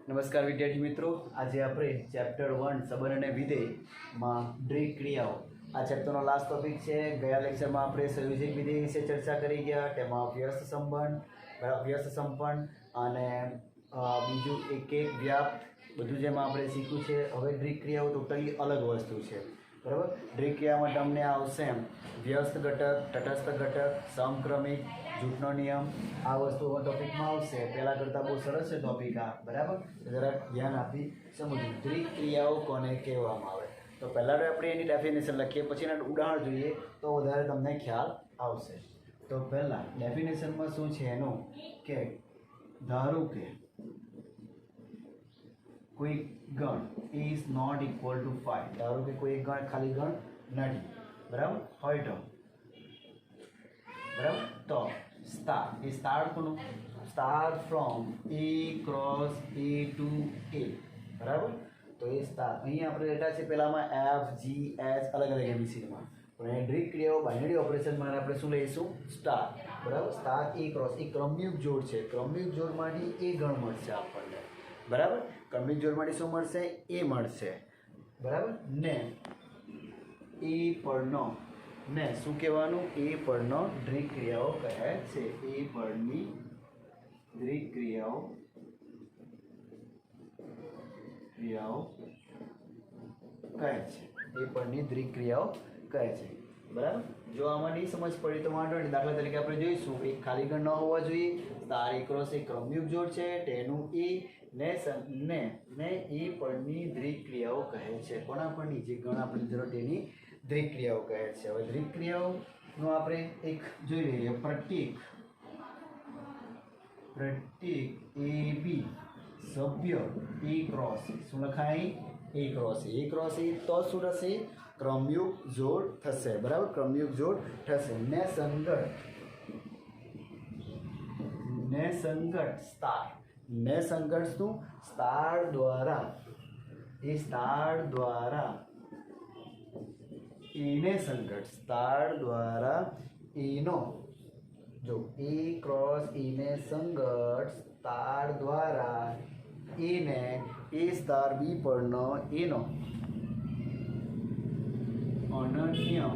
નમસ્કાર વિદ્યાર્થી મિત્રો, આજે આપણે ચેપ્ટર 1 સંબંધ અને વિધેયમાં દ્વિ ક્રિયાઓ આ ચેપ્ટરનો લાસ્ટ ટોપિક છે. ગયા લેક્ચરમાં આપણે સંયોજક વિધેય વિશે ચર્ચા કરી ગયા. તેમાં વ્યસ્ત સંબંધ અને બીજું એક વ્યાપ્ત બધું જેમાં આપણે શીખ્યું છે. હવે દ્વિ ક્રિયાઓ ટોટલી અલગ વસ્તુ છે, બરાબર. દ્વિ ક્રિયામાં તમને આવશે વ્યસ્ત ઘટક, તટસ્થ ઘટક, સમક્રમિક, જૂથનો નિયમ. આ વસ્તુઓ ટોપિકમાં આવશે. પહેલાં કરતાં બહુ સરસ છે ટોપિક આ, બરાબર. જરાક ધ્યાન આપી સમજવું દ્વિ ક્રિયાઓ કોને કહેવામાં આવે. તો પહેલાં આપણે એની ડેફિનેશન લખીએ, પછી એના ઉદાહરણ જોઈએ તો વધારે તમને ખ્યાલ આવશે. તો પહેલાં ડેફિનેશનમાં શું છે એનું કે ધારો કે કોઈ ગણ ઇઝ નોટ ઇક્વલ ટુ 5. ધારો કે કોઈ ગણ ખાલી ગણ નથી, બરાબર, હોય તો બરાબર. તો સ્ટાર એ સ્ટાર કોનું? Star from A cross A to A, બરાબર. તો એ સ્ટાર અહીં આપણે લેટા છે પહેલામાં એફ જી એચ અલગ અલગ એબીસીડીમાં, પણ એ દ્વિ ક્રિયાઓ બાઇનરી ઓપરેશન માટે આપણે શું લઈશું? સ્ટાર, બરાબર. સ્ટાર એ ક્રોસ એ ક્રમયુક્ત જોડ છે. ક્રમયુક્ત જોડમાંથી એ ગણ મળશે આપણને, બરાબર. ક્રમિક જોડમાંથી શું મળશે? એ મળશે, બરાબર. ને એ પરનો ને શું કહેવાનું? એ પરનો દ્વિ ક્રિયાઓ કહે છે. એ પરની દ્વિ ક્રિયાઓ કહે છે. એ પરની દ્વિ ક્રિયાઓ કહે છે, બરાબર. જો આમાં નહીં સમજ પડી તો વાંધો નહીં. દાખલા તરીકે આપણે જોઈશું એક ખાલી ગણ ન હોવા જોઈએ. સ્ટાર એ ક્રોસ એ ક્રમયુક્ત જોડ છે. તેનું એ ને એ પરની દ્વિ ક્રિયાઓ કહે છે. કોના પરની? જે ગણ આપણે જરૂર તેની દ્વિ ક્રિયાઓ કહે છે. હવે દ્વિ ક્રિયાઓનો આપણે એક જોઈ લઈએ. પ્રત્યેક એ બી સભ્ય એ ક્રોસ શું લખાય? એ ક્રોસ એ તો શું થશે? ક્રમયુક્ત જોડ થશે, બરાબર. ક્રમયુક્ત જોડ થશે. ને સંગત સ્ટાર ને સંગત શું? સ્ટાર દ્વારા એને સંગત સ્ટાર દ્વારા એનો જો એ ક્રોસ એને સંગત સ્ટાર દ્વારા એને એ સ્ટાર બી પરનો એનો અનન્ય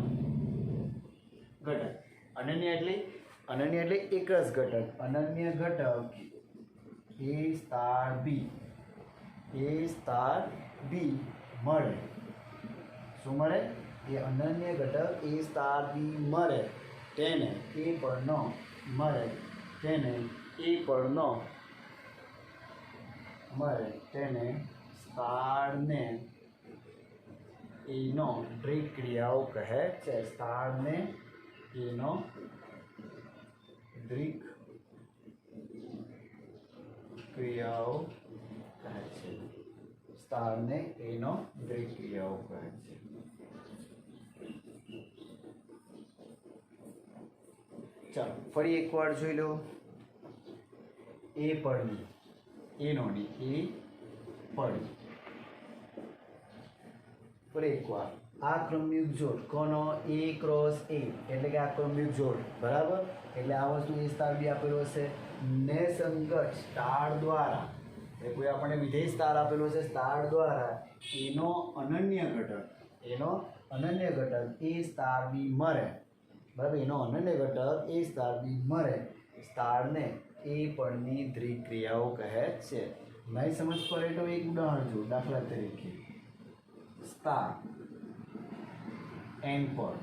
ઘટક. અનન્ય એટલે એક જ ઘટક. અનન્ય ઘટક એ સ્ટાર બી મળે. શું મળે? એ અનન્ય ઘટક એ સ્ટાર બી મળે. તેને એ પરનો મળે. તેને સ્ટારને એનો દ્વિ ક્રિયાઓ કહે છે. સ્ટારને એનો દ્વિ ક્રિયાઓ કહે છે. સ્ટારને એનો દ્વિ ક્રિયાઓ કહે છે. ચાલો ફરી એકવાર જોઈ લો. એ પરની એનો ની એ પડી. ફરી એકવાર આ ક્રમયુક્ત જોડ કોનો? એ ક્રોસ એ એટલે કે આ ક્રમયુક્ત જોડ, બરાબર. એટલે આ વસ્તુ એ સ્ટાર બી આપેલો હશે. ને સંગત સ્ટાર દ્વારા એટલે કોઈ આપણને વિધેય સ્ટાર આપેલો છે. સ્ટાર દ્વારા એનો અનન્ય ઘટક એ સ્ટાર બી મળે, બરાબર. એનો અનન્ય ઘટક એ સ્ટાર બી મળે. સ્ટારને એ પરની દ્વિ ક્રિયાઓ કહે છે. નહીં સમજ પડે તો એક ઉદાહરણ જો. દાખલા તરીકે સ્ટાર એન પર.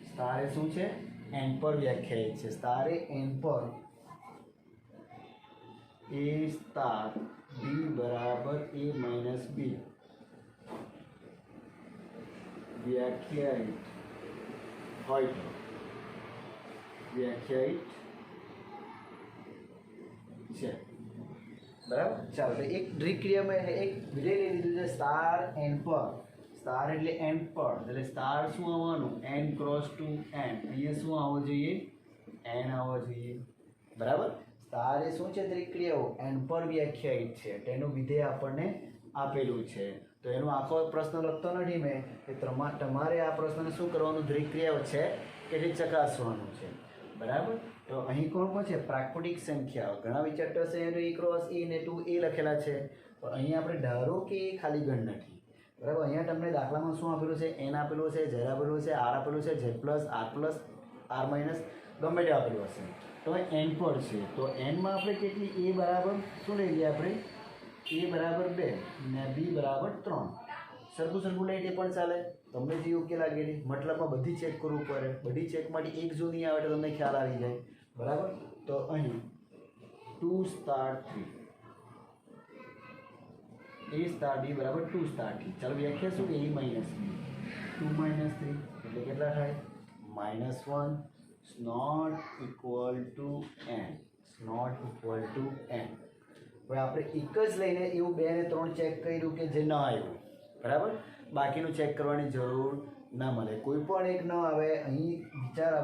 સ્ટાર એ શું છે? એન પર વ્યાખ્યાયિત છે. સ્ટાર એ એન પર એ સ્ટાર બી બરાબર એ માઇનસ બી વ્યાખ્યાયિત હોય તો વ્યાખ્યાયિત છે, બરાબર. ચાલો તો એક દ્વિ ક્રિયામાં એક વિધેય લઈ લીધું છે. સ્ટાર એન પર. સ્ટાર એટલે એન પર એટલે સ્ટાર શું આવવાનું? N cross to n. અહીંયા શું આવવો જોઈએ? એન આવવો જોઈએ, બરાબર. સ્ટાર એ શું છે? દ્વિ ક્રિયાઓ એન પર વ્યાખ્યાયિત છે. તેનું વિધેય આપણને આપેલું છે. તો એનો આખો પ્રશ્ન લખતો નથી મેં કે તમારે આ પ્રશ્નને શું કરવાનું? દ્વિ ક્રિયાઓ છે કે જે ચકાસવાનું છે, બરાબર. તો અહીં કોણ છે? પ્રાકૃતિક સંખ્યાઓ. ઘણા વિચારતા છે એ ક્રોસ એ ને 2a લખેલા છે, પણ અહીંયા આપણે ધારો કે એ ખાલી ગણ નથી. બરાબર, અહીંયા તમને દાખલામાં શું આપેલું છે? n આપેલું છે, z આપેલું છે, r આપેલું છે, z પ્લસ r માઇનસ ગમે તે આપેલું હશે. તો n પર છે, તો n માં આપણે કેટલી? a બરાબર શું લઈ લઈએ આપણે? a બરાબર 2 ને b બરાબર 3. સરખું લઈએ પણ ચાલે, તમને જે યોગ્ય લાગે છે. મતલબમાં બધી ચેક કરવું પડે, બધી ચેકમાંથી એક જો નહીં આવે તો તમને ખ્યાલ આવી જાય. બરાબર, તો અહીં 2 સ્ટાર 3 a સ્ટાર b બરાબર 2 સ્ટાર 3. ચાલો વ્યાખ્યા શું? a માઇનસ b 2 માઇનસ 3 એટલે કેટલા થાય? -1 not equal to n. Not equal to n. હવે આપણે એક જ લઈને એવું 2 ને 3 ચેક કર્યું કે જે ન આવ્યું. બરાબર, બાકીનું ચેક કરવાની જરૂર ના મળે. કોઈ પણ એક ન આવે અહીં ખ્યાલ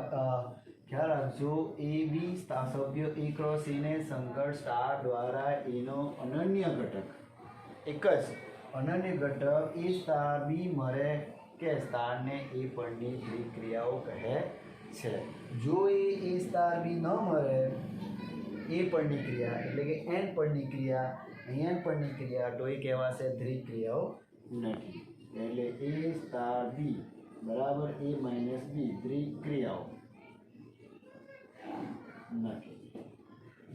રાખજો. એ બી સભ્ય એ ક્રોસ એને સંકળ સ્ટાર દ્વારા એનો અનન્ય ઘટક એક જ અનન્ય ઘટક એ સ્ટાર બી મળે કે સ્ટારને એ પરની ક્રિયાઓ કહે છે. જો એ સ્ટાર બી ન મળે એ પરની ક્રિયા એટલે કે n પરની ક્રિયા, n પરની ક્રિયા, તો એ કહેવાશે દ્વિ ક્રિયાઓ નથી. એટલે a સ્ટાર બી બરાબર a માઇનસ બી દ્વિ ક્રિયાઓ નથી.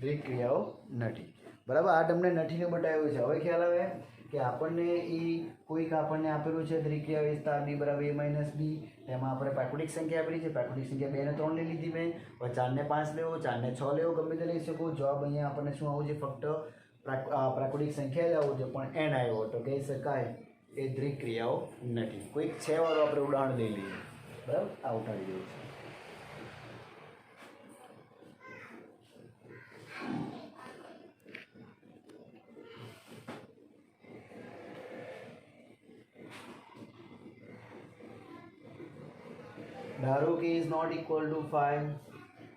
દ્વિ ક્રિયાઓ નથી. બરાબર, આ તમને નથીને બતાવ્યું છે. હવે ખ્યાલ આવે કે આપણને એ કોઈક આપણને આપેલું છે દ્વિક્રિયા a સ્ટાર b બરાબર a માઇનસ બી. તેમાં આપણે પ્રાકૃતિક સંખ્યા આપેલી છે. પ્રાકૃતિક સંખ્યા 2 ને 3 લઈ લીધી મેં. હવે 4 ને 5 લેવો, 4 ને 6 લેવો, ગમે તે લઈ શકો. જવાબ અહીંયા આપણને શું આવું છે? ફક્ત પ્રાકૃતિક સંખ્યા જ આવું છે, પણ n આવ્યો તો કહી શકાય એ દ્વિક્રિયાઓ નથી. કોઈક છે વાળું આપણે ઉદાહરણ લઈ લઈએ. બરાબર, આ ઉઠાડી દઉં છે. ધારો કે is not equal to 5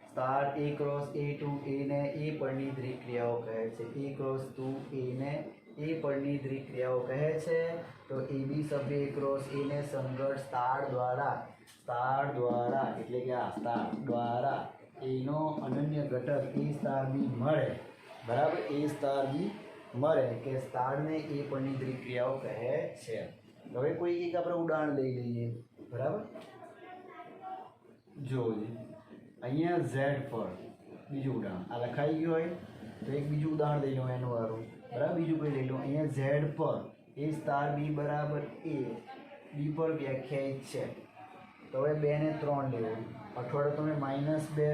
star a cross a to a ને a પરની દ્વિક્રિયાઓ કહે છે. a ક્રોસ 2 a ને a પરની દ્વિક્રિયાઓ કહે છે. તો a b સભ્ય a ક્રોસ a ને સંગત સ્ટાર દ્વારા એટલે કે આ સ્ટાર દ્વારા એનો અનન્ય ઘટક a સ્ટાર b મળે. બરાબર, a સ્ટાર b મળે કે સ્ટારને a પરની દ્વિક્રિયાઓ કહે છે. હવે કોઈ એક આપણે ઉદાહરણ લઈ લઈએ. બરાબર, જોઈએ અહીંયા z પર બીજું ઉદાહરણ આ લખાઈ ગયું હોય તો એક બીજું ઉદાહરણ લઈ લો એનું વાળું. બરાબર, બીજું કોઈ લઈ લો. અહીંયા z પર a સ્ટાર b બરાબર a b પર વ્યાખ્યાયિત છે. તો હવે 2 ને 3 લેવો, અથવા તો તમે -2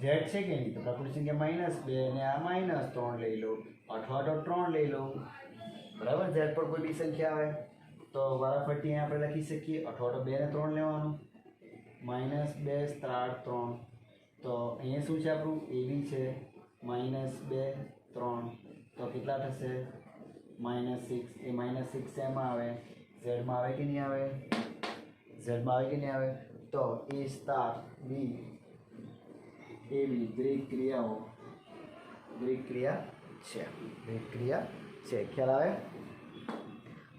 z છે કે નહીં તો પ્રાકૃતિક સંખ્યા -2 અને આ -3 લઈ લો, અથવા તો 3 લઈ લો. બરાબર, z પર કોઈ બી સંખ્યા આવે તો વારાફરતી આપણે લખી શકીએ, અથવા તો 2 ને 3 લેવાનું. -2 સ્ટાર 3 તો અહીંયા શું છે આપણું? a b છે. -2 3 તો કેટલા થશે? -6. એ -6 શેમાં આવે? z માં આવે કે નહીં આવે? z માં આવે કે નહીં આવે? તો a star b a b દ્વિક્રિયા છે. ખ્યાલ આવે?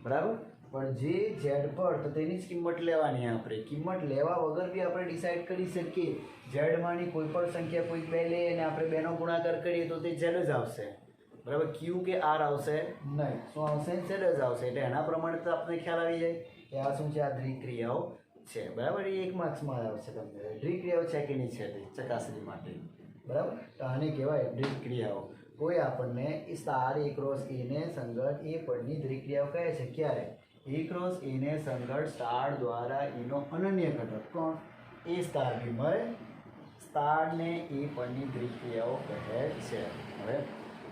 બરાબર, પણ જે z પર તો તેની જ કિંમત લેવાની. આપણે કિંમત લેવા વગર બી આપણે ડિસાઈડ કરી શકીએ. z માંની કોઈ પણ સંખ્યા કોઈક 2 લે અને આપણે 2 નો ગુણાકાર કરીએ તો તે z જ આવશે. બરાબર, q કે r આવશે નહીં. શું આવશે? z જ આવશે. એટલે એના પ્રમાણે તો આપણે ખ્યાલ આવી જાય કે આ શું છે? આ દ્વિક્રિયાઓ છે. બરાબર, એ 1 માર્ક્સમાં આવશે તમને. દ્વિક્રિયાઓ છે કે નહીં છે તે ચકાસણી માટે. બરાબર, તો આને કહેવાય દ્વિક્રિયાઓ. કોઈ આપણને સ્ટાર a ક્રોસ a ને સંગત એ પરની દ્વિક્રિયાઓ કહે છે. ક્યારે? a ક્રોસ a ને સંગત સ્ટાર દ્વારા એનો અનન્ય ઘટક કોણ? a સ્ટાર બી મળે. સ્ટારને એ પરની દ્વિક્રિયાઓ કહે છે. હવે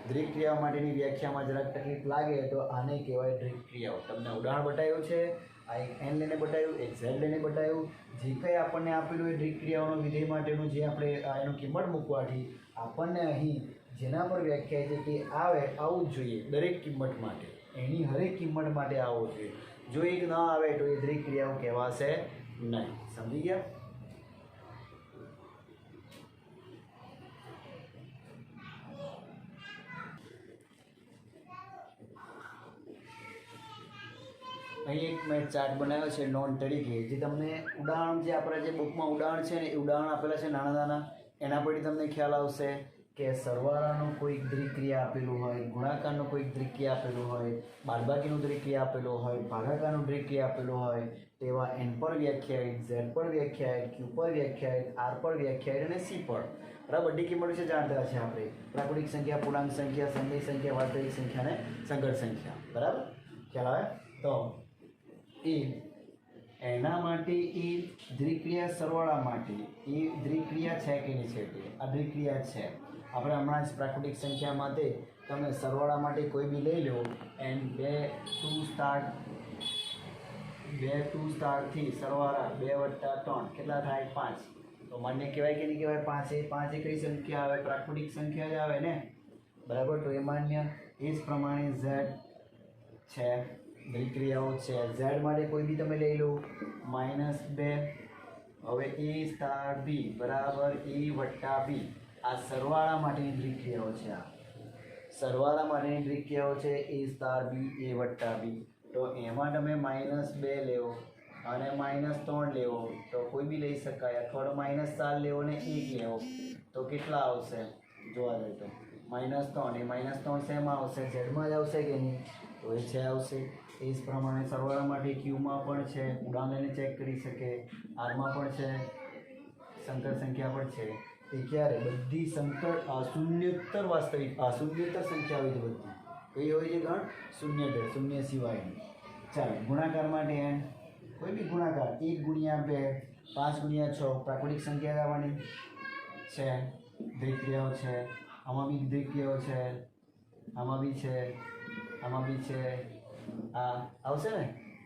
દ્વિક્રિયાઓ માટેની વ્યાખ્યામાં જરાક તકલીફ લાગે તો આને કહેવાય દ્વિક્રિયાઓ. તમને ઉદાહરણ બતાવ્યું છે. આ એક n લઈને બતાવ્યું, એક z લઈને બતાવ્યું. જે કંઈ આપણને આપેલું એ દ્વિક્રિયાઓનો વિધેય માટેનું જે આપણે એનું કિંમત મૂકવાથી આપણને અહીં જેના પર વ્યાખ્યાય છે કે આવે આવું જ જોઈએ દરેક કિંમત માટે. એની હરેક કિંમત માટે આવવું જોઈએ. જો એક ન આવે તો એ દ્વિક્રિયાઓ કહેવાશે નહીં. સમજી ગયા? અહીં એક મેં ચાર્ટ બનાવ્યો છે નોન તરીકે, જે તમને ઉદાહરણ જે આપણા જે બુકમાં ઉદાહરણ છે ને એ ઉદાહરણ આપેલા છે નાના નાના, એના પરથી તમને ખ્યાલ આવશે કે સરવાળાનું કોઈક દ્વિક્રિયા આપેલું હોય, ગુણાકારનું કોઈક દ્વિક્રિયા આપેલું હોય, બાદબાકીનું દ્વિક્રિયા આપેલું હોય, ભાગાકારનું દ્વિક્રિયા આપેલું હોય, તેવા n પર વ્યાખ્યાયિત, z પર વ્યાખ્યાયિત, q પર વ્યાખ્યાયિત, r પર વ્યાખ્યાયિત અને c પર, બરાબર બધી કિંમત વિશે જાણતા છે આપણે. પ્રાકૃતિક સંખ્યા, પૂર્ણાંક સંખ્યા, સમય સંખ્યા, વાસ્તવિક સંખ્યા અને સંકર સંખ્યા, બરાબર ખ્યાલ આવે. તો એના માટે એ દ્વિક્રિયા સરવાળા માટે એ દ્વિક્રિયા છે કે નહીં છે, આ દ્વિક્રિયા છે. આપણે હમણાં જ પ્રાકૃતિક સંખ્યા માટે તમે સરવાળા માટે કોઈ બી લઈ લો એન્ડ 2 ટુ સ્ટાર્ટથી સરવાળા 2 + 3 કેટલા થાય 5, તો માન્ય કહેવાય કે નહીં કહેવાય? 5 એ કઈ સંખ્યા આવે? પ્રાકૃતિક સંખ્યા જ આવે ને, બરાબર. તો એ માન્ય. એ જ પ્રમાણે z છે, દ્વિક્રિયાઓ છે. z માટે કોઈ બી તમે લઈ લો -2, હવે a * b બરાબર a + b, આ સરવાળા માટેની દ્વિક્રિયાઓ છે. આ સરવાળા માટેની દ્વિક્રિયાઓ છે a * b a + b. તો એમાં તમે -2 લેવો અને -3 લેવો તો કોઈ બી લઈ શકાય, અથવા તો -4 લેવો ને 1 લેવો તો કેટલા આવશે જોવા જઈએ તો -3. એ -3 શેમાં આવશે? ઝેડમાં જ આવશે કે નહીં? તો એ છે આવશે. એ જ પ્રમાણે સરવાળા માટે ક્યુમાં પણ છે, ઉડાન ચેક કરી શકે, આરમાં પણ છે, સંકર સંખ્યા પણ છે. એ ક્યારે? બધી શૂન્યોત્તર વાસ્તવિક શૂન્યોત્તર સંખ્યા હોય છે બધી. કઈ હોય છે ગણ? શૂન્યોત્તર, શૂન્ય સિવાયની. ચાલો ગુણાકાર માટે n, કોઈ બી ગુણાકાર 1 × 2, 5 × 6 પ્રાકૃતિક સંખ્યા લાવવાની છે. દ્વિક્રિયાઓ છે, આમાં બી દ્વિક્રિયાઓ છે, આમાં બી છે, આમાં બી છે, આ આવશે ને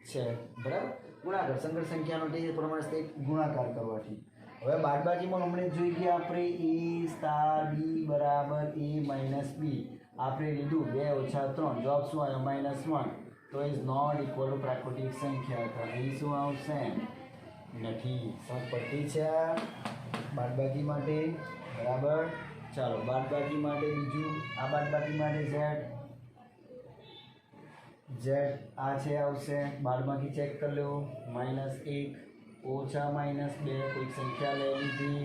છે, બરાબર. ગુણાકાર સંકર સંખ્યાનો તે પ્રમાણે ગુણાકાર કરવાથી. હવે બાદબાકીમાં હમણાં જોઈ ગયા આપણે a * b બરાબર a - b આપણે લીધું 2 - 3, જવાબ શું આવ્યો? -1. તો ઇઝ નોટ ઇક્વલ ટુ પ્રાકૃતિક સંખ્યા. તો અહીં શું આવશે? નથી. સમપટ્ટી છે બાદબાકી માટે, બરાબર. ચાલો બાદબાકી માટે બીજું, આ બાદબાકી માટે z આ છે આવશે. બાદબાકી ચેક કરી લો -1 ઓછા -2 કોઈક સંખ્યા લઈ લીધી,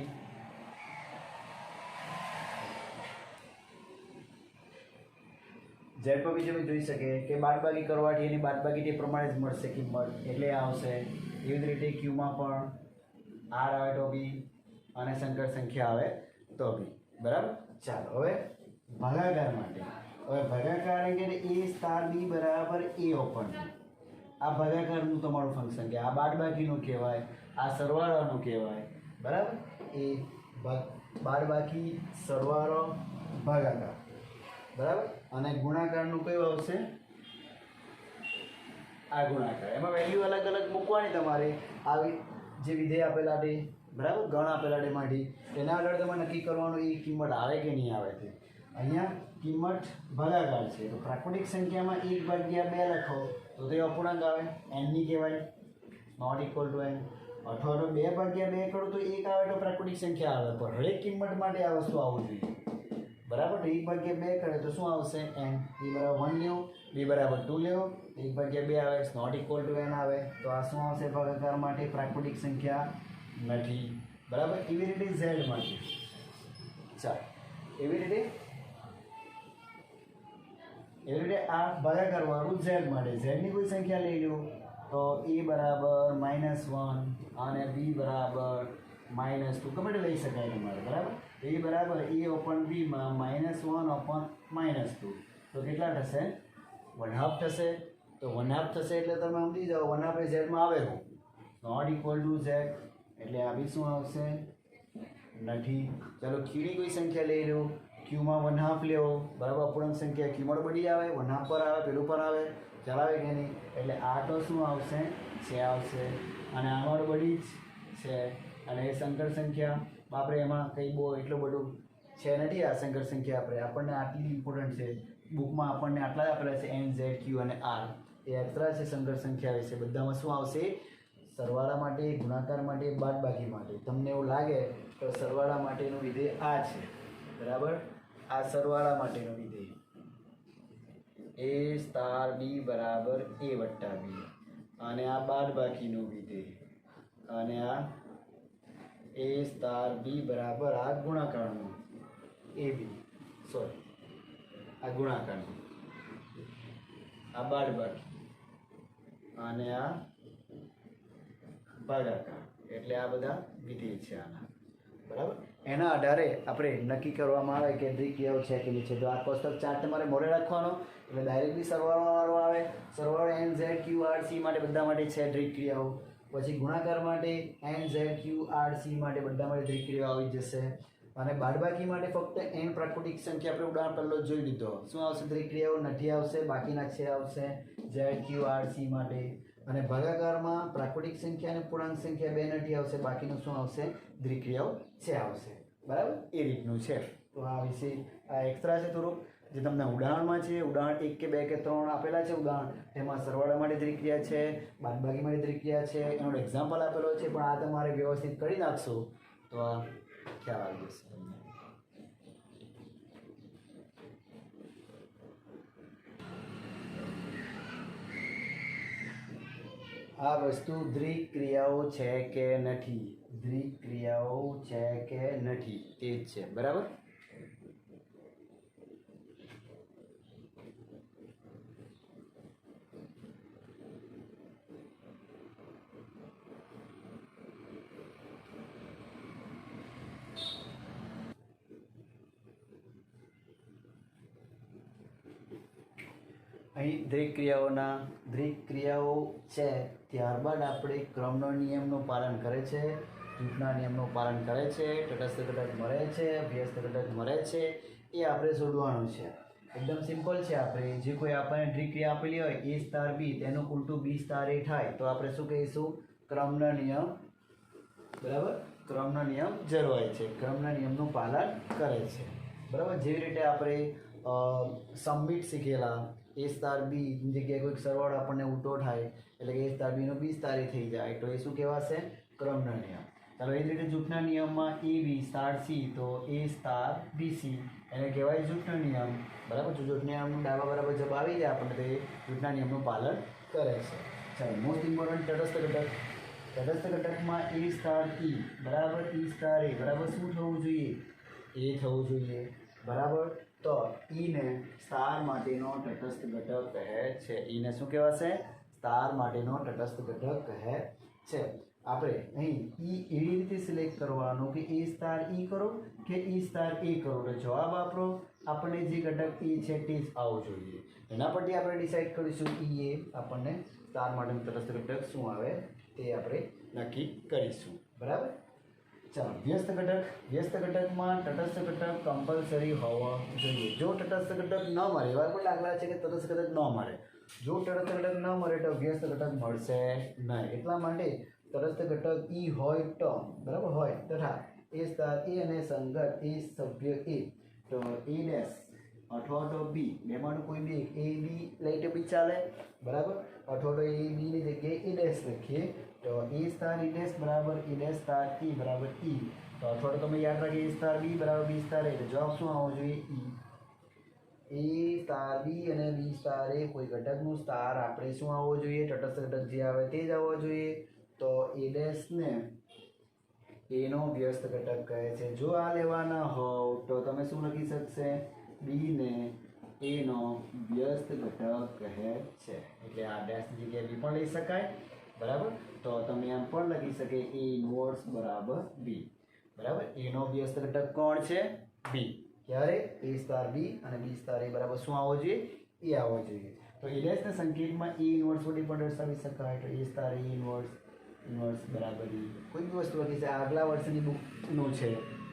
z પર બી તમે જોઈ શકે કે બાદબાકી કરવાથી એની બાદબાકી તે પ્રમાણે જ મળશે કિંમત, એટલે આવશે. એવી જ રીતે ક્યુમાં પણ r આવે તો બી અને સંકર સંખ્યા આવે તો બી, બરાબર. ચાલો હવે ભાગાકાર માટે. હવે ભાગાકાર એટલે a * b બરાબર a ઓપન. આ ભાગાકારનું તમારું ફંક્શન કે આ બાદબાકીનું કહેવાય, આ સરવાળાનું કહેવાય, બરાબર. એ બાદબાકી, સરવાળો, ભાગાકાર, બરાબર. અને ગુણાકારનું કયું આવશે? આ ગુણાકાર. એમાં વેલ્યુ અલગ અલગ મૂકવાની તમારે, આવી જે વિધેય આપેલા તે, બરાબર, ગણ આપેલા તેમાંથી તેના આગળ તમારે નક્કી કરવાનું એ કિંમત આવે કે નહીં આવે તે. અહીંયા કિંમત ભાગાકાર છે, તો પ્રાકૃતિક સંખ્યામાં 1/2 લખો તો તે અપૂર્ણાંક આવે, n ની કહેવાય, નોટ ઇક્વલ ટુ n. અથવા તો 2/2 કરો તો 1 આવે તો પ્રાકૃતિક સંખ્યા આવે, પણ હરેક કિંમત માટે આ વસ્તુ આવવું જોઈએ, બરાબર. તો 1/2 કરે તો શું આવશે? n. e = 1 લેવો, b = 2 લેવો, 1/2 આવે, નોટ ઇક્વલ ટુ n આવે. તો આ શું આવશે? ભાગાકાર માટે પ્રાકૃતિક સંખ્યા નથી, બરાબર. એવી રીતે z માટે. ચાલો એવી રીતે આ ભાગાકાર વાળું z માટે. z ની કોઈ સંખ્યા લઈ લો તો a બરાબર -1 અને b બરાબર -2, ગમે તે લઈ શકાય તમારે, બરાબર. a બરાબર a ઓપન b માં -1 ઓપન -2, તો કેટલા થશે? 1/2 થશે. તો 1/2 થશે એટલે તમે સમજી જાઓ 1/2 એ z માં આવેલું, નોટ ઇક્વલ ટુ z, એટલે આ બી શું આવશે? નથી. ચાલો q ની કોઈ સંખ્યા લઈ લો, q માં 1/2 લેવો, બરાબર. અપૂર્ણાંક સંખ્યા q માં બધી આવે, 1/2 પર આવે, પેલું પર આવે, ચલાવે કે નહીં? એટલે આ તો શું આવશે? છે આવશે. અને આમાં બધી જ છે. અને એ સંકર સંખ્યા બાપરે એમાં કંઈ બહુ એટલું બધું છે નથી. આ સંકર સંખ્યા આપણને આટલી ઇમ્પોર્ટન્ટ છે, બુકમાં આપણને આટલા જ આપેલા છે, n, z, q અને r. એ એક્સ્ટ્રા છે સંકર સંખ્યા વિશે. બધામાં શું આવશે? સરવાળા માટે, ગુણાકાર માટે, બાદબાકી માટે. તમને એવું લાગે તો સરવાળા માટેનું વિધેય આ છે, બરાબર. આ સરવાળા માટેનું વિધેય a * b બરાબર a + b. અને આ બાદબાકીનું વિધેય અને આ a સ્ટાર b બરાબર આ ગુણાકારનું a b સોરી આ ગુણાકારનું આ બાદબાકી અને આ ભાગાકાર એટલે આ બધા વિધેય છે આના બરાબર એના આધારે આપણે નક્કી કરવામાં આવે કે દ્વિક્રિયાઓ છે કે નહીં છે. તો આ કોષ્ટક 4 તમારે મોડે રાખવાનો એટલે ડાયરેક્ટલી સરવાળો આવે. સરવાળો n z q r c માટે બધા માટે છે દ્વિક્રિયાઓ. પછી ગુણાકાર માટે n z q r c માટે બધા માટે દ્વિક્રિયાઓ આવી જશે. અને બાદબાકી માટે ફક્ત n પ્રાકૃતિક સંખ્યા આપણે ઉદાહરણ પહેલો જોઈ લીધો. શું આવશે? દ્વિક્રિયાઓ નથી આવશે, બાકીના છે આવશે z q r c માટે. અને ભાગાકારમાં પ્રાકૃતિક સંખ્યા અને પૂર્ણાંક સંખ્યા બે નથી આવશે, બાકીનું શું આવશે? દ્વિક્રિયાઓ છે આવશે. બરાબર એ રીતનું છે. તો આ વિશે આ એક્સ્ટ્રા છે થોડુંક જે તમને ઉદાહરણમાં છે. ઉદાહરણ 1 કે 2 કે 3 આપેલા છે ઉદાહરણ, એમાં સરવાળા માટે દ્વિક્રિયા છે, બાદબાકી માટે દ્વિક્રિયા છે, એનો એક્ઝામ્પલ આપેલો છે. પણ આ તમારે વ્યવસ્થિત કરી નાખશો તો આ ખ્યાલ આવી જશે તમને. આ વસ્તુ દ્વિક્રિયાઓ છે કે નથી, દ્વિક્રિયાઓ છે કે નથી તે જ છે. બરાબર અહીં દ્વિક્રિયાઓ છે. ત્યારબાદ આપણે ક્રમનો નિયમનું પાલન કરે છે, જૂથના નિયમનું પાલન કરે છે, તટસ્થ ઘટક મળે છે, વ્યસ્ત ઘટક મળે છે, એ આપણે શોધવાનું છે. એકદમ સિમ્પલ છે. આપણે જે કોઈ આપણને દ્વિક્રિયા આપેલી હોય a સ્ટાર b તેનું ઉલટું b સ્ટાર a થાય તો આપણે શું કહીશું? ક્રમનો નિયમ. બરાબર ક્રમનો નિયમ જળવાય છે, ક્રમના નિયમનું પાલન કરે છે. બરાબર જેવી રીતે આપણે સબમિટ શીખેલા a સ્ટાર b ની જગ્યાએ કોઈક સરવાળો આપણને ઉલટો થાય એટલે કે a સ્ટાર b નો b સ્ટાર a થઈ જાય તો એ શું કહેવાશે? ક્રમનો નિયમ. ચાલો એ જ રીતે જૂથના નિયમમાં a b સ્ટાર c તો a સ્ટાર b c એને કહેવાય જૂથનો નિયમ. બરાબર જૂથના નિયમનું ડાબા બરાબર જવાબ આવી જાય આપણને તો એ જૂથના નિયમનું પાલન કરે છે. ચાલો મોસ્ટ ઇમ્પોર્ટન્ટ તટસ્થ ઘટક. તટસ્થ ઘટકમાં a સ્ટાર e બરાબર e સ્ટાર a બરાબર શું થવું જોઈએ? a થવું જોઈએ. બરાબર તો e ને સ્ટાર માટેનો તટસ્થ ઘટક કહે છે. e ને શું કહેવાશે? સ્ટાર માટેનો તટસ્થ ઘટક કહે છે. આપણે અહીં e એવી રીતે સિલેક્ટ કરવાનું કે a સ્ટાર e કરો કે e સ્ટાર a કરો તો જવાબ આપણને જે ઘટક e છે તે જ આવવો જોઈએ. એના પરથી આપણે ડિસાઈડ કરીશું e એ આપણને સ્ટાર માટેનો તટસ્થ ઘટક શું આવે તે આપણે નક્કી કરીશું. બરાબર ચાલો વ્યસ્ત ઘટક. વ્યસ્ત ઘટકમાં તટસ્થ ઘટક કમ્પલસરી હોવો જોઈએ. જો તટસ્થ ઘટક ન મળે, એવા પણ દાખલા છે કે તટસ્થ ઘટક ન મળે, જો તટસ્થ ઘટક ન મળે તો વ્યસ્ત ઘટક મળશે નહીં. એટલા માટે તટસ્થ ઘટક e હોય તો બરાબર હોય તથા a સ્ટાર a અને સંગત a સભ્ય a તો a ડેશ અથવા તો b બેમાંનું કોઈ બી a b લઈ તો બી ચાલે. બરાબર અથવા તો a b ની જગ્યાએ a ડેશ લખીએ તો a સ્ટાર e ડેશ બરાબર e ડેશ સ્ટાર e બરાબર e. તો અથવા તો તમે યાદ રાખીએ a સ્ટાર b બરાબર b સ્ટાર a. જવાબ શું આવવો જોઈએ? e. a સ્ટાર b અને b સ્ટાર a કોઈ ઘટકનું સ્ટાર આપણે શું આવવો જોઈએ? તટસ્થ ઘટક જે આવે તે જ આવવો જોઈએ. તો a ડેશ ને a નો વ્યસ્ત ઘટક કહે છે. જો આ લેવાના હોવ તો તમે શું લખી શકશે? b ને a નો વ્યસ્ત ઘટક કહે છે. એટલે આ ડેશ ની જગ્યાએ b પણ લઈ શકાય. બરાબર તો તમે એમ પણ લખી શકે a ઇન્વર્સ બરાબર b. બરાબર a નો વ્યસ્ત ઘટક કોણ છે? b. ક્યારે? a સ્ટાર b અને b સ્ટાર a બરાબર શું આવવો જોઈએ? એ આવવો જોઈએ. તો a ડેશ ના સંકેતમાં a ઇન્વર્સ વડે પણ દર્શાવી શકાય. તો a સ્ટાર a ઇન્વર્સ બરાબર કોઈ બી વસ્તુ લખી છે. આગલા વર્ષની બુકનું છે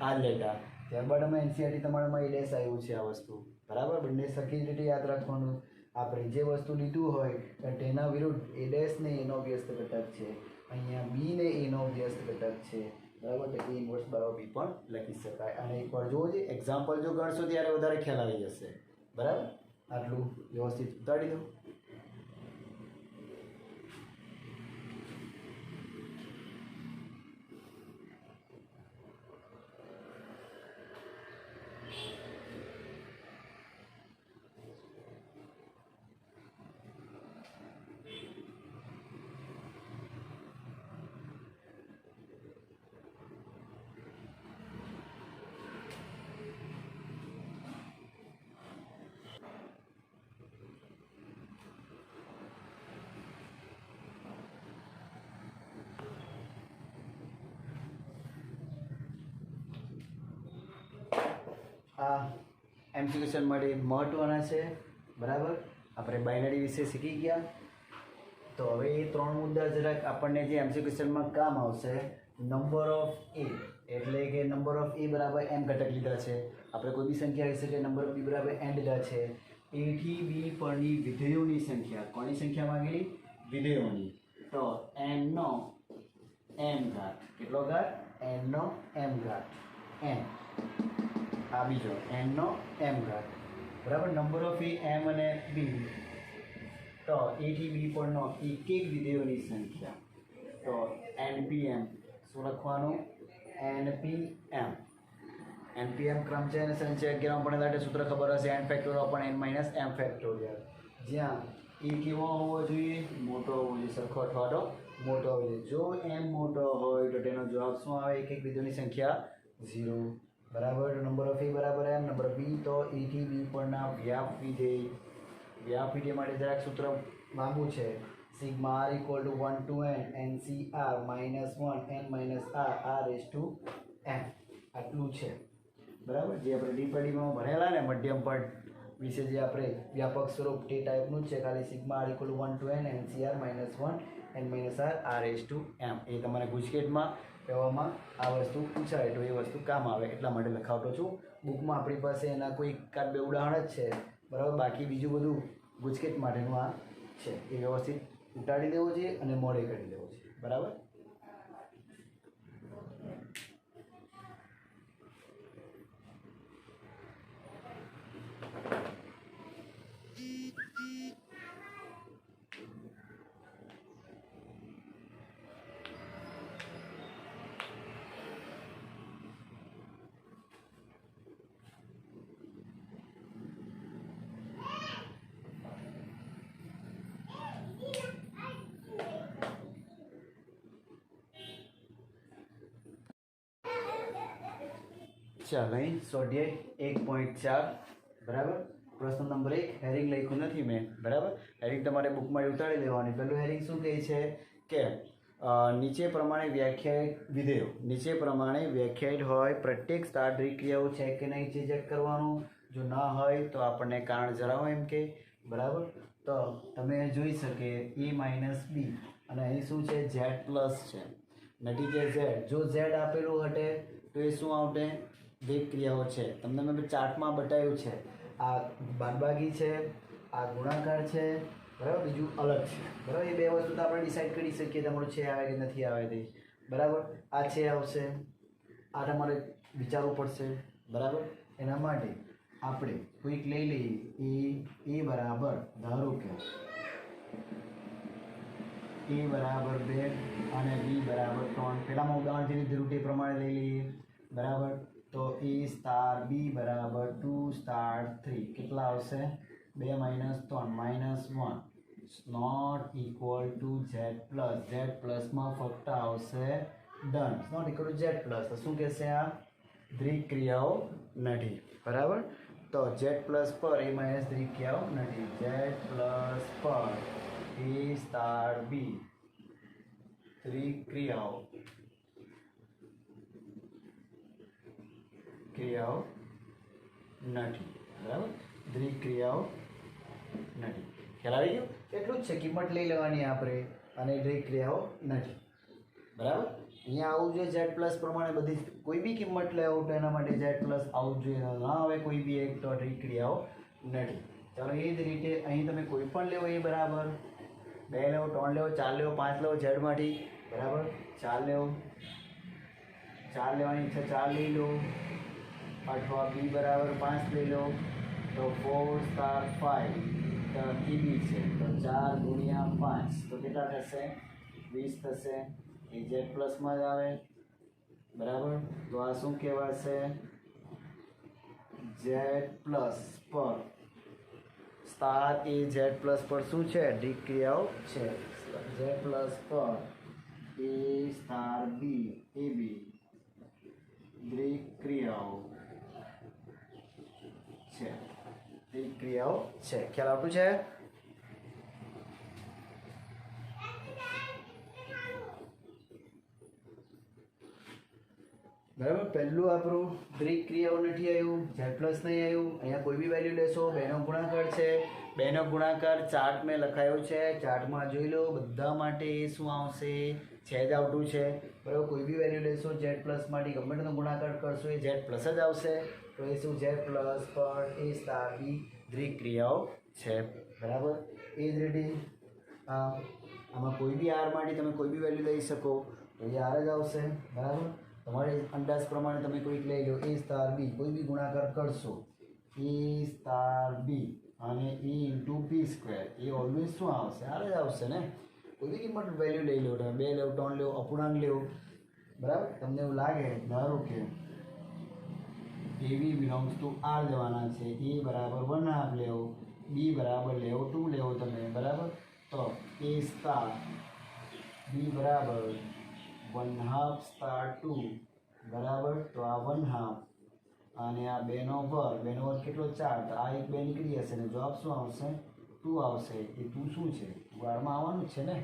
આ લેટા. ત્યારબાદ અમે એનસીઆરટી તમારામાં એ ડેશ આવ્યું છે આ વસ્તુ. બરાબર બંને સરખી જ રીતે યાદ રાખવાનું. આપણે જે વસ્તુ લીધું હોય તો તેના વિરુદ્ધ a ડેશ ને એનો વ્યસ્ત ઘટક છે, અહીંયા b ને એનો વ્યસ્ત ઘટક છે. બરાબર તો a ઇન્વર્સ બરાબર b પણ લખી શકાય. અને એકવાર જોવો જે એક્ઝામ્પલ જો ગણશો ત્યારે વધારે ખ્યાલ આવી જશે. બરાબર આટલું વ્યવસ્થિત ઉતારી દો. આ એમસી ક્વેશ્ચન માટે મહત્ત્વના છે, બરાબર. આપણે બાઇનરી વિશે શીખી ગયા. તો હવે એ 3 મુદ્દા જરાક આપણને જે એમસી ક્વેશ્ચનમાં કામ આવશે. નંબર ઓફ એ એટલે કે નંબર ઓફ એ બરાબર એમ ઘટક લીધા છે. આપણે કોઈ બી સંખ્યા આવી શકે, નંબર ઓફ બી બરાબર એન લીધા છે. એ થી બી પરની વિધેયોની સંખ્યા, કોની સંખ્યા માંગેલી? વિધેયોની. તો એન નો એમ ઘાત, કેટલો ઘાત? એન નો એમ ઘાત, એન. આ બીજો એન નો એમ ઘાત, બરાબર. નંબર ઓફ એ એમ અને બી, તો એ થી બી પરનો એક એક વિધેયોની સંખ્યા. તો એનપીએમ શું લખવાનું? એનપીએમ. એનપીએમ ક્રમ છે અને સંચય 11 પણ માટે સૂત્ર ખબર હશે, N factorial upon N minus M factorial. જ્યાં એ કેવો હોવો જોઈએ? મોટો હોવો જોઈએ, સરખો અથવા તો મોટો હોવો જોઈએ. જો એમ મોટો હોય તો તેનો જવાબ શું આવે? એક એક વિધેયોની સંખ્યા 0, બરાબર. નંબર ઓફ એ બરાબર એમ. નંબર બી તો એ થી બી પરના વ્યાપ વિધેય. વ્યાપ વિધેય માટે જરાક સૂત્ર માંગવું છે. Sigma r equal to 1 to n NCR minus 1 n minus r raise to m. આટલું છે, બરાબર. જે આપણે ડીપીડીમાં ભણેલા ને મધ્યમ પદ વિશે, જે આપણે વ્યાપક સ્વરૂપ તે ટાઈપનું જ છે. ખાલી sigma r equal to 1 to n NCR minus 1 n minus r raise to m. એ તમારે ગુજકેટમાં કહેવામાં આ વસ્તુ પૂછાય તો એ વસ્તુ કામ આવે એટલા માટે લખાવતો છું. બુકમાં આપણી પાસે એના કોઈ એકાદ બે ઉદાહરણ જ છે, બરાબર. બાકી બીજું બધું ગુજકેટ માટેનું આ છે. એ વ્યવસ્થિત ઉતારી દેવો જોઈએ અને મોડે કરી દેવો જોઈએ, બરાબર. ચાલો, અહીં સ્વાધ્યાય 1.4, બરાબર. પ્રશ્ન નંબર 1 હેરિંગ લખ્યું નથી મેં, બરાબર. હેરિંગ તમારે બુકમાં ઉતારી લેવાની. પહેલું હેરિંગ શું કહે છે કે નીચે પ્રમાણે વ્યાખ્યાયિત વિધેયો, નીચે પ્રમાણે વ્યાખ્યાયિત હોય પ્રત્યેક શારીરિક ક્રિયાઓ છે કે નહીં તે ચેક કરવાનું. જો ના હોય તો આપણને કારણ જણાવો એમ કે, બરાબર. તો તમે જોઈ શકે એ માઇનસ બી અને અહીં શું છે? ઝેડ પ્લસ છે, નથી કે ઝેડ. જો ઝેડ આપેલું હટે તો એ શું આવટે? વેગ ક્રિયાઓ છે. તમને મેં ચાર્ટમાં બતાવ્યું છે. આ બાદબાકી છે, આ ગુણાકાર છે, બરાબર. બીજું અલગ છે, બરાબર. એ બે વસ્તુ તો આપણે ડિસાઈડ કરી શકીએ તમારું છે આવે કે નથી આવે તે, બરાબર. આ છે આવશે, આ તમારે વિચારવું પડશે, બરાબર. એના માટે આપણે કોઈક લઈ લઈએ. એ બરાબર, ધારો કે એ બરાબર 2 અને બી બરાબર 3. પહેલામાં ઉદાહરણ જેની જરૂર તે પ્રમાણે લઈ લઈએ, બરાબર. તો એ સ્ટાર બી બરાબર 2 સ્ટાર 3 કેટલા આવશે? 2 minus 3 minus 1 not equal to Z plus. Z પ્લસમાં ફક્ત આવશે ડન, not equal to Z plus. તો શું કહેશે? આ દ્વિક ક્રિયાઓ નથી, બરાબર. તો ઝેડ પ્લસ પર એ માઇનસ દ્વિક ક્રિયાઓ નથી. ઝેડ પ્લસ પર એ સ્ટાર બી દ્વિક ક્રિયાઓ નથી, બરાબર. દ્વિક ક્રિયાઓ નથી. ખ્યાલ આવી ગયો? એટલું જ છે. કિંમત લઈ લેવાની આપણે અને દ્વિક ક્રિયાઓ નથી, બરાબર. અહીંયા આવું જોઈએ ઝેડ પ્લસ પ્રમાણે બધી કોઈ બી કિંમત લેવો તો એના માટે ઝેડ પ્લસ આવું જોઈએ. ના આવે કોઈ બી એક તો દ્વિક ક્રિયાઓ નથી. ચાલો, એ જ રીતે અહીં તમે કોઈ પણ લેવો એ બરાબર. 2 લેવો, 3 લેવો, 4 લેવો, 5 લેવો ઝેડમાંથી, બરાબર. 4 લેવો, 4 લેવાની ઈચ્છા 4 લઈ લો, અથવા બી બરાબર 5 લઈ લો. તો 4 સ્ટાર 5 તો એ બી છે. તો 4 ગુણ્યા 5 તો કેટલા થશે? 20 થશે. એ ઝેડ પ્લસમાં જ આવે, બરાબર. તો આ શું કહેવાશે? ઝેડ પ્લસ પર સ્ટાર એ ઝેડ પ્લસ પર શું છે? દ્વિક ક્રિયાઓ છે. ઝેડ પ્લસ પર એ સ્ટાર બી એ બી દ્વિક ક્રિયાઓ છે. દ્વિક ક્રિયાઓ છે. ખ્યાલ આવતું છે? બરાબર, પહેલું આપણું ગ્રીક ક્રિયાઓ નથી આવ્યું, ઝેડ પ્લસ નહીં આવ્યું. અહીંયા કોઈ બી વેલ્યુ લેશો, બેનો ગુણાકાર છે. બેનો ગુણાકાર ચાર્ટ મેં લખાયો છે, ચાર્ટમાં જોઈ લો. બધા માટે એ શું આવશે? છેદ આવતું છે. બરાબર, કોઈ બી વેલ્યુ લેશો ઝેડ પ્લસ માટે ગમે તેનો ગુણાકાર કરશો એ ઝેડ પ્લસ જ આવશે. તો એ શું? ઝેડ પ્લસ પણ એ સ્ટાર બી ગ્રીક ક્રિયાઓ છે. બરાબર, એ જ રીતે આમાં કોઈ બી આર માટે તમે કોઈ બી વેલ્યુ લઈ શકો તો એ આર જ આવશે. બરાબર, તમારે અંદાજ પ્રમાણે તમે કોઈક લઈ લો એ સ્ટાર બી, કોઈ બી ગુણાકાર કરશો એ સ્ટાર બી અને એ ઇન્ટુ બી સ્ક્વેર, એ ઓલવેઝ શું આવશે? આર જ આવશે ને. કોઈ બી કિંમત વેલ્યુ લઈ લો, તમે 2 લો, 3 લો, અપૂર્ણાંક લો. બરાબર, તમને એવું લાગે ધારો કે એવી બિલોંગ્સ ટુ આર લેવાના છે, એ બરાબર 1/2 લેવો, બી બરાબર લેવો 2 લેવો તમે. બરાબર, તો એ સ્ટાર બી બરાબર 1/2 સ્ટાર 2 બરાબર, તો આ 1/2 અને આ 2 નો વર્ગ, 2 નો વર્ગ કેટલો? 4. તો આ એક 2 નીકળી જશે ને જવાબ શું આવશે? 2 આવશે. એ 2 શું છે? આરમાં આવવાનું જ છે ને.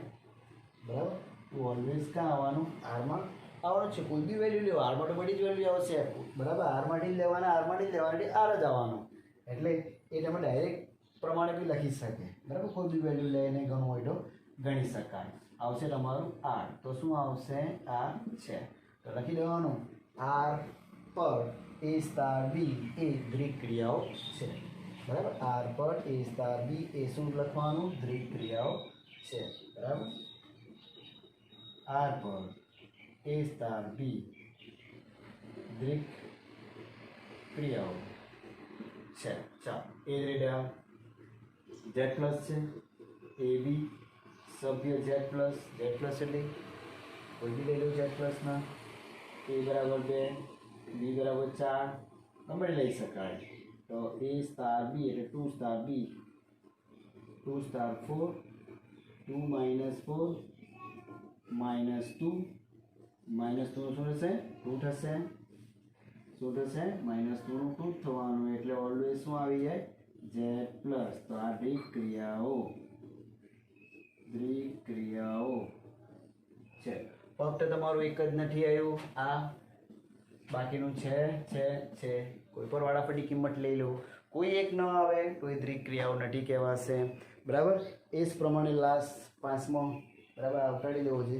બરાબર, 2 ઓલવેઝ ક્યાં આવવાનું? આરમાં આવવાનું છે. કોઈ બી વેલ્યુ લેવો, આરમાં તો બધી જ વેલ્યુ આવશે. બરાબર, આરમાંથી જ લેવાના, આરમાંથી જ લેવાના એટલે આર જ આવવાનું. એટલે એ તમે ડાયરેક્ટ પ્રમાણે બી લખી શકે. બરાબર, કોઈ બી વેલ્યુ લઈને ગણવું હોય તો ગણી શકાય. આવશે તમારું આર. તો શું આવશે? આ છે. તો લખી દેવાનું આર પર એ સ્ટાર બી એ ગ્રીક ક્રિયાઓ છે. બરાબર, આર પર એ સ્ટાર બી એ શું લખવાનું? ગ્રીક ક્રિયાઓ છે. બરાબર, આર પર એ સ્ટાર બી ગ્રીક ક્રિયાઓ છે. ચાલો, એ રીતે ઝેડ પ્લસ છે, એ બી સભ્ય ઝેડ પ્લસ એટલે કોઈ બી લઈ લો ઝેડ પ્લસના. એ બરાબર 2, બી બરાબર 4, ગમે લઈ શકાય. તો એ સ્ટાર બી એટલે 2 સ્ટાર બી, 2 સ્ટાર 4, 2 -4 -2, -2 શું થશે? 2 થશે. શું થશે? -2 નું 2 થવાનું, એટલે ઓલવેઝ શું આવી જાય? Z plus. તો આ ગ્રીક ક્રિયાઓ છે. ફક્ત તમારું એક જ નથી આવ્યું, આ બાકીનું છે. કોઈ પણ વાળાફરતી કિંમત લઈ લો, કોઈ એક ન આવે તો એ ગ્રીક ક્રિયાઓ નથી કહેવાશે. બરાબર, એ જ પ્રમાણે લાસ્ટ 5મો બરાબર આવતાડી લેવો છે.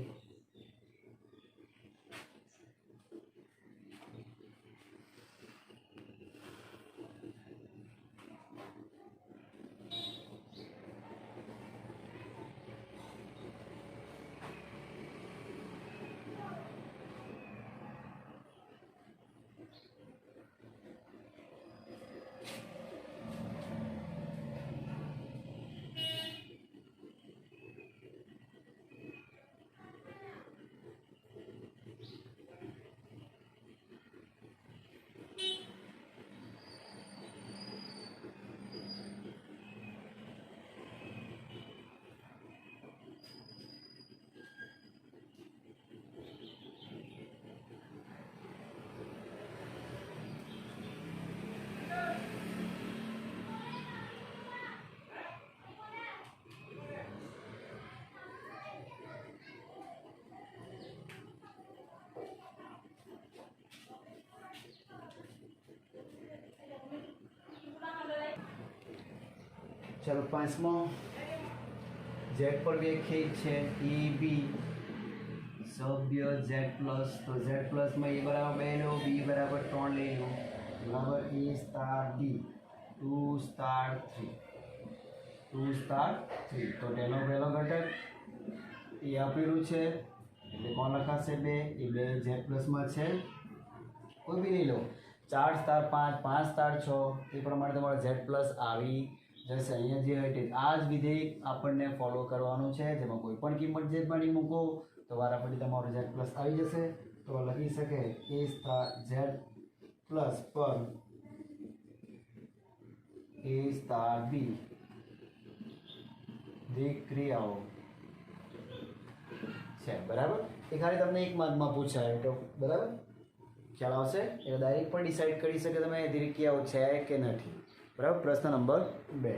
चलो 5मो जेड पर व्याख्यायित है ए बी सभ्य जेड प्लस. तो जेड प्लस में ए बराबर 2 लो, बी बराबर 3 ले लो. बराबर ए स्टार बी 2 स्टार 3, 2 स्टार 3. तो तेनो पहलो घटक ए आपेलू है એટલે કોણ લખાશે? 2. એ 2 જેડ પ્લસમાં છે. કોઈ બી લઈ લો, 4 સ્ટાર 5, 5 સ્ટાર 6, એ પ્રમાણે તમારો ઝેડ પ્લસ આવી જશે. અહીંયા જે હોય તે આ જ વિધેય આપણને ફોલો કરવાનું છે, જેમાં કોઈ પણ કિંમત ઝેડમાંની મૂકો તો વારાફરતી તમારો ઝેડ પ્લસ આવી જશે. તો લખી શકે એ સ્ટાર ઝેડ પ્લસ પર એ સ્ટાર બી ગ્રીક ક્રિયાઓ છે. બરાબર, એ ખાલી તમને એક માર્કમાં પૂછાય તો બરાબર ખ્યાલ આવશે. એટલે ડાયરેક્ટ પણ ડિસાઇડ કરી શકે તમે ગ્રીક ક્રિયાઓ છે કે નથી. બરાબર, પ્રશ્ન નંબર 2.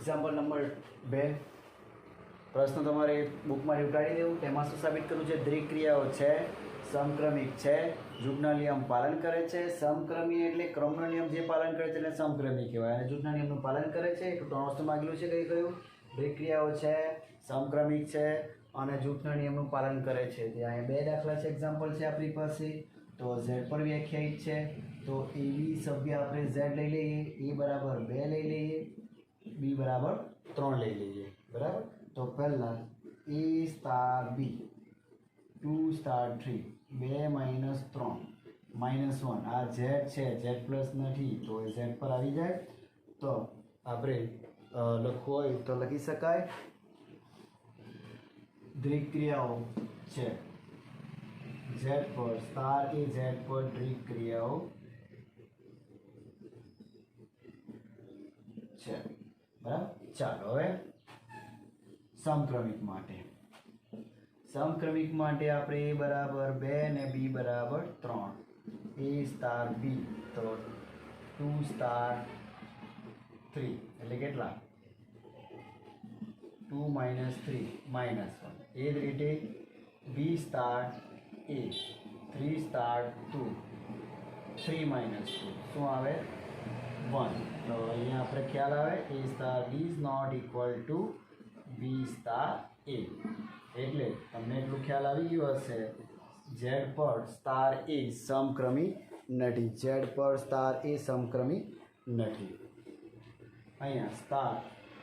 એક્ઝામ્પલ નંબર 2 પ્રશ્ન તમારે બુકમાં ઉતારી દેવું. તેમાં શું સાબિત કરવું છે? દ્વિક્રિયાઓ છે સમક્રમિક છે, જૂથના નિયમ પાલન કરે છે. સમક્રમી એટલે ક્રમનો નિયમ જે પાલન કરે છે એટલે સમક્રમી કહેવાય, અને જૂથના નિયમનું પાલન કરે છે. તો 3 વસ્તુ માંગેલું છે. કઈ કયું? દ્વિક્રિયાઓ છે, સમક્રમિક છે અને જૂથના નિયમનું પાલન કરે છે. ત્યાં 2 દાખલા છે, એક્ઝામ્પલ છે આપણી પાસે. તો z પર વ્યાખ્યાયિત છે. તો એબી સભ્ય આપણે z લઈ લઈએ, a બરાબર 2 લઈ લઈએ, b બરાબર 3 લઈ લઈએ. બરાબર. તો પહેલા a star b 2 star 3 2 minus 3 minus 1. આ z છે, z પ્લસ નથી તો એ z પર આવી જાય. તો આપણે લખવું હોય તો લખી શકાય દ્વિક્રિયાઓ છે z પર સ્ટાર એ z પર દ્વિક્રિયાઓ છે. બરાબર. ચાલો હવે સમક્રમિક માટે આપણે a બરાબર 2 ને b બરાબર 3, a સ્ટાર b તો 2 સ્ટાર 3 એટલે કેટલા? 2 માઇનસ 3 માઇનસ 1. એ જ રીતે b star a 3 star 2 3 minus 2 શું આવે? 1. તો અહીંયા આપણે ખ્યાલ આવે a star b is not equal to b star a. એટલે તમને એટલું ખ્યાલ આવી ગયું હશે z પર સ્ટાર a સમક્રમી નથી. z પર સ્ટાર a સમક્રમી નથી. અહીંયા સ્ટાર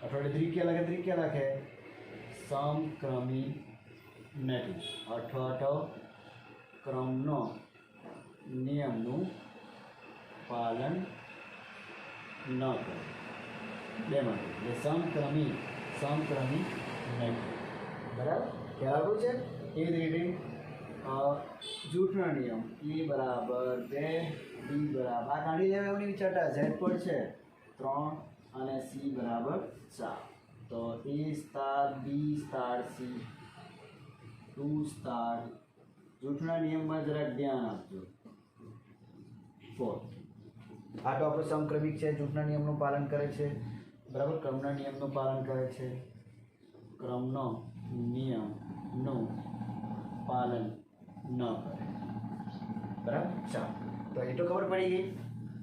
અથવા દ્વિક્રિયા લખે સમક્રમી નથી અથવા તો ક્રમનો નિયમનું પાલન ન કરે. બે માટે એટલે સમક્રમી નહીં. બરાબર. ખ્યાલ આવ્યો છે? એ જ રીતે જૂથના નિયમ e બરાબર 2 b બરાબર આ કાઢી લેવા એવની વિચારતા z પર છે 3 અને c બરાબર 4. તો a star b star c 2 star જૂથના નિયમમાં જરાક ધ્યાન આપજો 4. આ તો આપણો સમક્રમિક છે, જૂથના નિયમનું પાલન કરે છે. બરાબર. ક્રમના નિયમનું પાલન કરે છે. ક્રમનો નિયમનું પાલન ન કરે. બરાબર. ચાલો તો એ તો ખબર પડી ગઈ.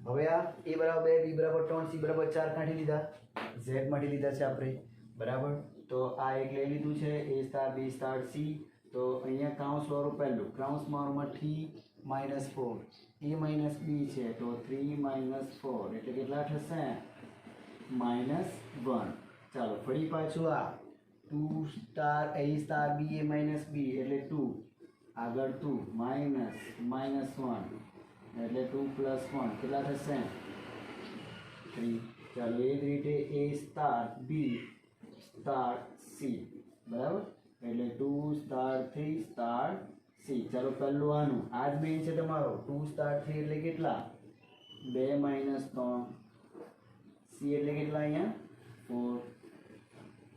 હવે આ a બરાબર 2 b બરાબર 3 c બરાબર 4 કાઢી લીધા, z માંથી લીધા છે આપણે. બરાબર. તો આ એક લઈ લીધું છે a star b star c. તો અહીંયા કાઉન્સ વાળું પહેલું કાઉન્સ માંથી -4 a માઇનસ b છે તો 3 માઇનસ 4 એટલે કેટલા થશે? -1. ચાલો ફરી પાછું આ 2 star a star b a minus b એટલે 2 આગળ 2 માઇનસ -1 એટલે 2 પ્લસ 1 કેટલા થશે? 3. ચાલો એ જ રીતે a star b star c બરાબર એટલે 2 સ્ટાર 3 સ્ટાર c. ચાલો પહેલું આનું આ જ મેઇન છે તમારો 2 સ્ટાર 3 એટલે કેટલા? 2 માઇનસ 3 c એટલે કેટલા અહીંયા? 4.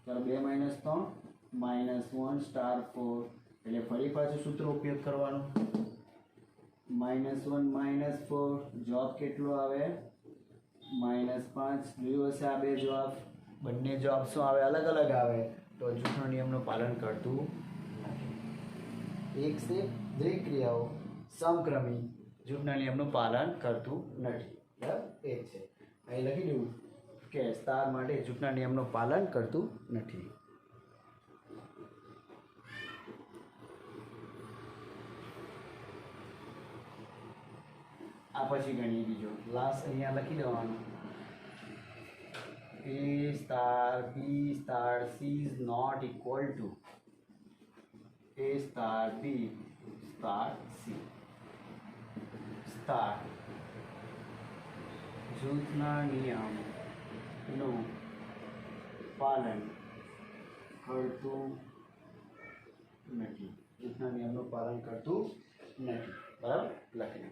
ચાલો 2 માઇનસ 3 -1 સ્ટાર 4 એટલે ફરી પાછું સૂત્ર ઉપયોગ કરવાનું -1 -4 જવાબ કેટલો આવે? -5. જોયું હશે આ બે જવાબ, બંને જવાબ શું આવે? અલગ અલગ આવે. તો જૂથના નિયમનું પાલન કરતું નથી. એક છે દ્વિક્રિયાઓ સમક્રમી, જૂથના નિયમનું પાલન કરતું નથી. બરાબર. એ છે અહીં લખી દઉં કે સ્ટાર માટે જૂથના નિયમનું પાલન કરતું નથી. આ પછી ગણીએ બીજો લાસ્ટ અહીંયા લખી દેવાનું a star b star c is not equal to a star b star c. Star જૂથના નિયમનું પાલન કરતું નથી. જૂથના નિયમનું પાલન કરતું નથી. બરાબર. લખી